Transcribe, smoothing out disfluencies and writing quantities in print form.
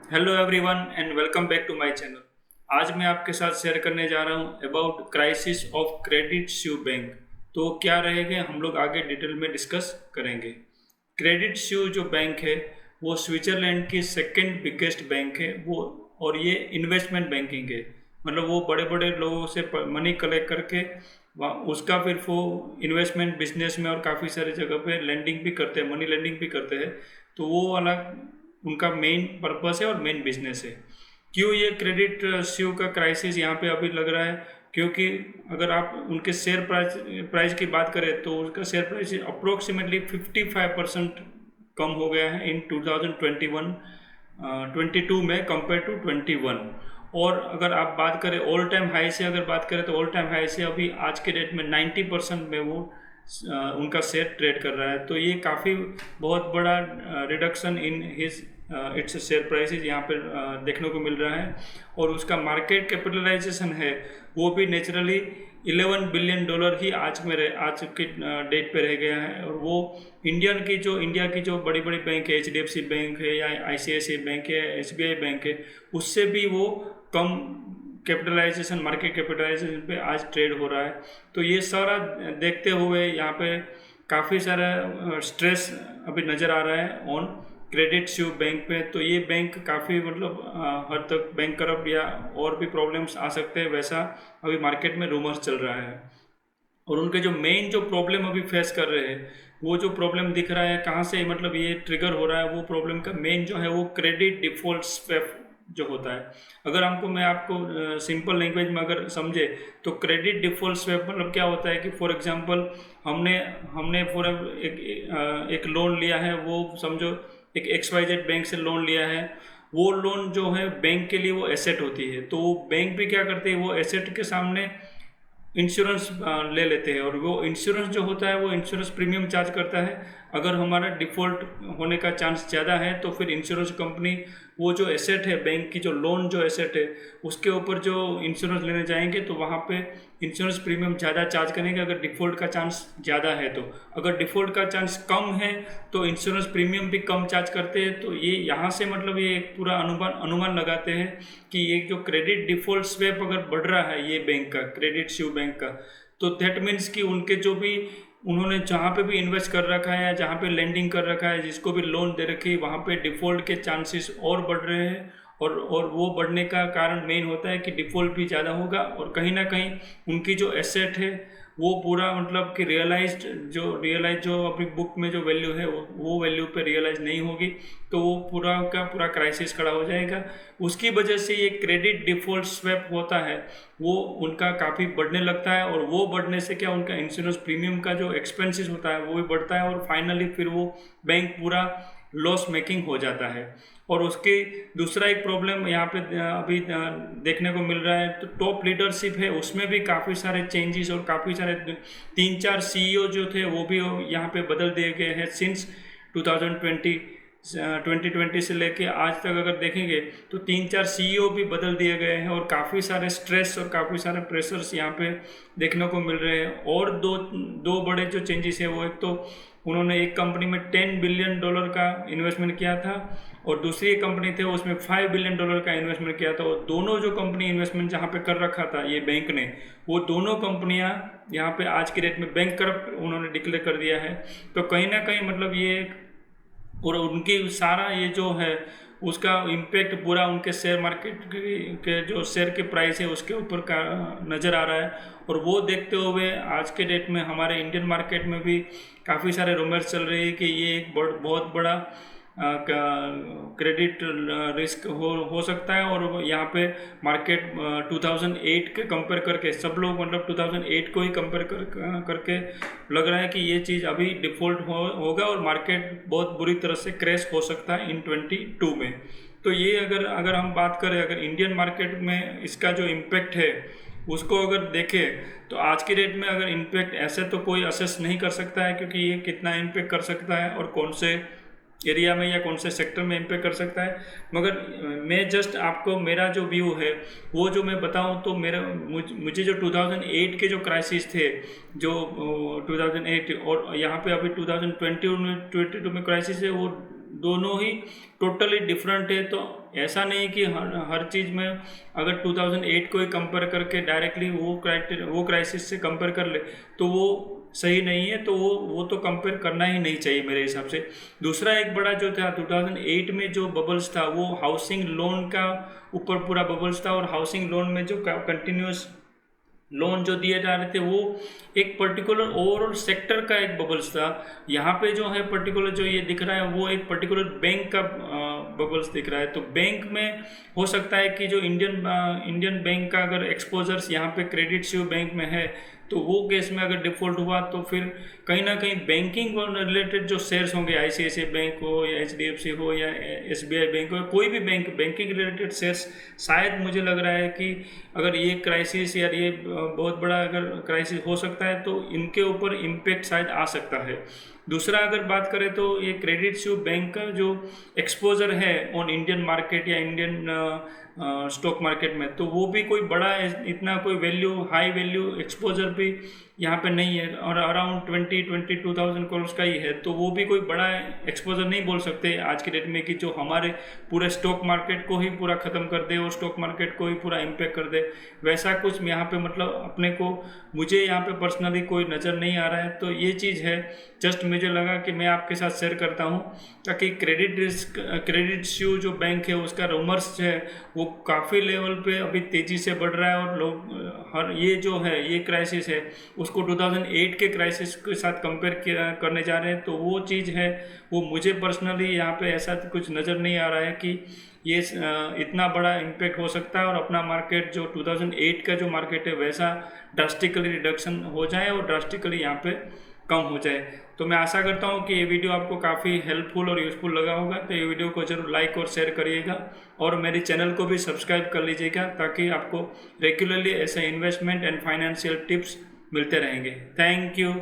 Hello everyone and welcome back to my channel. आज मैं आपके साथ शेयर करने जा रहा हूं about crisis of credit Suisse bank. तो क्या रहेगा हम लोग आगे डिटेल में डिस्कस करेंगे। क्रेडिट स्यू जो बैंक है वो स्विट्जरलैंड की सेकंड बिगेस्ट बैंक है वो, और ये इन्वेस्टमेंट बैंकिंग है। मतलब वो बड़े बड़े लोगों से मनी कलेक्ट करके उसका फिर वो इन्वेस्टमेंट बिजनेस में और काफ़ी सारी जगह पे लेंडिंग भी करते हैं, मनी लेंडिंग भी करते हैं। तो वो वाला उनका मेन पर्पस है और मेन बिजनेस है। क्यों ये क्रेडिट स्यू का क्राइसिस यहाँ पे अभी लग रहा है? क्योंकि अगर आप उनके शेयर प्राइस प्राइस की बात करें तो उसका शेयर प्राइस अप्रोक्सीमेटली 55% कम हो गया है इन 2021 22 में कंपेयर टू 21। और अगर आप बात करें ऑल टाइम हाई से, अगर बात करें तो ऑल टाइम हाई से अभी आज के डेट में 90% में वो उनका शेयर ट्रेड कर रहा है। तो ये काफ़ी बहुत बड़ा reduction in his its share prices यहाँ पर देखने को मिल रहा है। और उसका मार्केट कैपिटलाइजेशन है वो भी नेचुरली $11 बिलियन ही आज के डेट पे रह गया है। और वो इंडिया की जो बड़ी बड़ी बैंक है, HDFC बैंक है या ICICI बैंक है, SBI बैंक है, उससे भी वो कम कैपिटलाइजेशन, मार्केट कैपिटलाइजेशन पे आज ट्रेड हो रहा है। तो ये सारा देखते हुए यहाँ पे काफ़ी सारा स्ट्रेस अभी नज़र आ रहा है ऑन क्रेडिट स्यू बैंक पे। तो ये बैंक काफ़ी मतलब हद तक बैंक करप्ट या और भी प्रॉब्लम्स आ सकते हैं, वैसा अभी मार्केट में रूमर्स चल रहा है। और उनके जो मेन जो प्रॉब्लम अभी फेस कर रहे हैं, वो जो प्रॉब्लम दिख रहा है कहाँ से मतलब ये ट्रिगर हो रहा है, वो प्रॉब्लम का मेन जो है वो क्रेडिट डिफॉल्ट स्वैप जो होता है। अगर मैं आपको सिंपल लैंग्वेज में अगर समझे तो क्रेडिट डिफॉल्ट स्वैप मतलब क्या होता है कि फॉर एग्जांपल हमने हमने फॉर एक लोन लिया है, वो समझो एक XYZ बैंक से लोन लिया है। वो लोन जो है बैंक के लिए वो एसेट होती है। तो बैंक भी क्या करते हैं, वो एसेट के सामने इंश्योरेंस ले लेते हैं, और वो इंश्योरेंस जो होता है वो इंश्योरेंस प्रीमियम चार्ज करता है। अगर हमारा डिफ़ॉल्ट होने का चांस ज़्यादा है तो फिर इंश्योरेंस कंपनी वो जो एसेट है, बैंक की जो लोन जो एसेट है, उसके ऊपर जो इंश्योरेंस लेने जाएंगे तो वहाँ पे इंश्योरेंस प्रीमियम ज़्यादा चार्ज करेंगे अगर डिफ़ॉल्ट का चांस ज़्यादा है। तो अगर डिफ़ॉल्ट का चांस कम है तो इंश्योरेंस प्रीमियम भी कम चार्ज करते हैं। तो ये यहाँ से मतलब ये एक पूरा अनुमान लगाते हैं कि ये जो क्रेडिट डिफ़ॉल्ट स्वैप अगर बढ़ रहा है ये बैंक का, क्रेडिट स्यू बैंक का, तो दैट मीन्स कि उनके जो भी उन्होंने जहाँ पे भी इन्वेस्ट कर रखा है या जहाँ पे लेंडिंग कर रखा है, जिसको भी लोन दे रखी है, वहाँ पे डिफ़ॉल्ट के चांसेस और बढ़ रहे हैं। और वो बढ़ने का कारण मेन होता है कि डिफ़ॉल्ट भी ज़्यादा होगा, और कहीं ना कहीं उनकी जो एसेट है वो पूरा मतलब कि रियलाइज जो अपनी बुक में जो वैल्यू है वो वैल्यू पे रियलाइज नहीं होगी। तो वो पूरा का पूरा क्राइसिस खड़ा हो जाएगा। उसकी वजह से ये क्रेडिट डिफ़ॉल्ट स्वैप होता है वो उनका काफ़ी बढ़ने लगता है, और वो बढ़ने से क्या उनका इंश्योरेंस प्रीमियम का जो एक्सपेंसेस होता है वो भी बढ़ता है, और फाइनली फिर वो बैंक पूरा लॉस मेकिंग हो जाता है। और उसके दूसरा एक प्रॉब्लम यहाँ पे अभी देखने को मिल रहा है, तो टॉप लीडरशिप है उसमें भी काफ़ी सारे चेंजेस और काफ़ी सारे 3-4 CEO जो थे वो भी यहाँ पे बदल दिए गए हैं सिंस 2020 से लेके आज तक अगर देखेंगे तो 3-4 CEO भी बदल दिए गए हैं, और काफ़ी सारे स्ट्रेस और काफ़ी सारे प्रेशर्स यहाँ पे देखने को मिल रहे हैं। और दो दो बड़े जो चेंजेस है वो, एक तो उन्होंने एक कंपनी में $10 बिलियन का इन्वेस्टमेंट किया था, और दूसरी एक कंपनी थे उसमें $5 बिलियन का इन्वेस्टमेंट किया था। और दोनों जो कंपनी इन्वेस्टमेंट जहाँ पे कर रखा था ये बैंक ने, वो दोनों कंपनियाँ यहाँ पे आज के डेट में बैंक करप्ट उन्होंने डिक्लेयर कर दिया है। तो कहीं ना कहीं मतलब ये, और उनकी सारा ये जो है उसका इम्पेक्ट पूरा उनके शेयर मार्केट के जो शेयर के प्राइस है उसके ऊपर का नज़र आ रहा है। और वो देखते हुए आज के डेट में हमारे इंडियन मार्केट में भी काफ़ी सारे रूमर्स चल रहे हैं कि ये एक बहुत बड़ा क्रेडिट रिस्क हो सकता है। और यहाँ पे मार्केट 2008 के कंपेयर करके सब लोग मतलब 2008 को ही कंपेयर करके लग रहा है कि ये चीज़ अभी डिफ़ॉल्ट होगा, और मार्केट बहुत बुरी तरह से क्रैश हो सकता है इन 22 में। तो ये अगर हम बात करें, अगर इंडियन मार्केट में इसका जो इम्पेक्ट है उसको अगर देखें, तो आज की डेट में अगर इम्पेक्ट ऐसे तो कोई असेस नहीं कर सकता है, क्योंकि ये कितना इम्पेक्ट कर सकता है और कौन से एरिया में या कौन से सेक्टर में इम्पेक्ट कर सकता है। मगर मैं जस्ट आपको मेरा जो व्यू है वो जो मैं बताऊं, तो मुझे जो 2008 के जो क्राइसिस थे, जो 2008 और यहाँ पे अभी 2022 में क्राइसिस है, वो दोनों ही टोटली डिफरेंट है। तो ऐसा नहीं कि हर चीज़ में अगर 2008 को ही कंपेयर करके डायरेक्टली वो क्राइसिस से कंपेयर कर ले तो वो सही नहीं है। तो वो तो कंपेयर करना ही नहीं चाहिए मेरे हिसाब से। दूसरा एक बड़ा जो था 2008 में जो बबल्स था वो हाउसिंग लोन का ऊपर पूरा बबल्स था, और हाउसिंग लोन में जो कंटिन्यूस लोन जो दिए जा रहे थे वो एक पर्टिकुलर ओवरऑल सेक्टर का एक बबल्स था। यहाँ पे जो है पर्टिकुलर जो ये दिख रहा है वो एक पर्टिकुलर बैंक का बबल्स दिख रहा है। तो बैंक में हो सकता है कि जो इंडियन बैंक का अगर एक्सपोजर्स यहाँ पे क्रेडिट स्विस बैंक में है तो वो केस में अगर डिफ़ॉल्ट हुआ तो फिर कहीं ना कहीं बैंकिंग और रिलेटेड जो शेयर्स होंगे, ICICI बैंक हो या HDFC हो या SBI बैंक हो, कोई भी बैंकिंग रिलेटेड शेयर्स, शायद मुझे लग रहा है कि अगर ये क्राइसिस या ये बहुत बड़ा अगर क्राइसिस हो सकता है तो इनके ऊपर इम्पेक्ट शायद आ सकता है। दूसरा अगर बात करें तो ये क्रेडिट स्विस बैंक का जो एक्सपोजर है ऑन इंडियन मार्केट या इंडियन स्टॉक मार्केट में, तो वो भी कोई बड़ा इतना कोई हाई वैल्यू एक्सपोजर भी यहाँ पे नहीं है, और अराउंड 22,000 करोड़ का ही है। तो वो भी कोई बड़ा एक्सपोजर नहीं बोल सकते आज के डेट में कि जो हमारे पूरे स्टॉक मार्केट को ही पूरा ख़त्म कर दे और स्टॉक मार्केट को ही पूरा इम्पेक्ट कर दे। वैसा कुछ यहाँ पे मतलब मुझे यहाँ पे पर्सनली कोई नज़र नहीं आ रहा है। तो ये चीज़ है, जस्ट मुझे लगा कि मैं आपके साथ शेयर करता हूँ ताकि क्रेडिट स्विस जो बैंक है उसका रूमर्स है वो काफ़ी लेवल पे अभी तेज़ी से बढ़ रहा है, और लोग ये जो है ये क्राइसिस है उसको 2008 के क्राइसिस के साथ कंपेयर करने जा रहे हैं। तो वो चीज़ है वो मुझे पर्सनली यहाँ पे ऐसा कुछ नज़र नहीं आ रहा है कि ये इतना बड़ा इम्पेक्ट हो सकता है और अपना मार्केट जो 2008 का जो मार्केट है वैसा ड्रास्टिकली रिडक्शन हो जाए और ड्रास्टिकली यहाँ पे कम हो जाए। तो मैं आशा करता हूँ कि ये वीडियो आपको काफ़ी हेल्पफुल और यूज़फुल लगा होगा। तो ये वीडियो को जरूर लाइक और शेयर करिएगा और मेरे चैनल को भी सब्सक्राइब कर लीजिएगा ताकि आपको रेगुलरली ऐसे इन्वेस्टमेंट एंड फाइनेंशियल टिप्स मिलते रहेंगे। Thank you.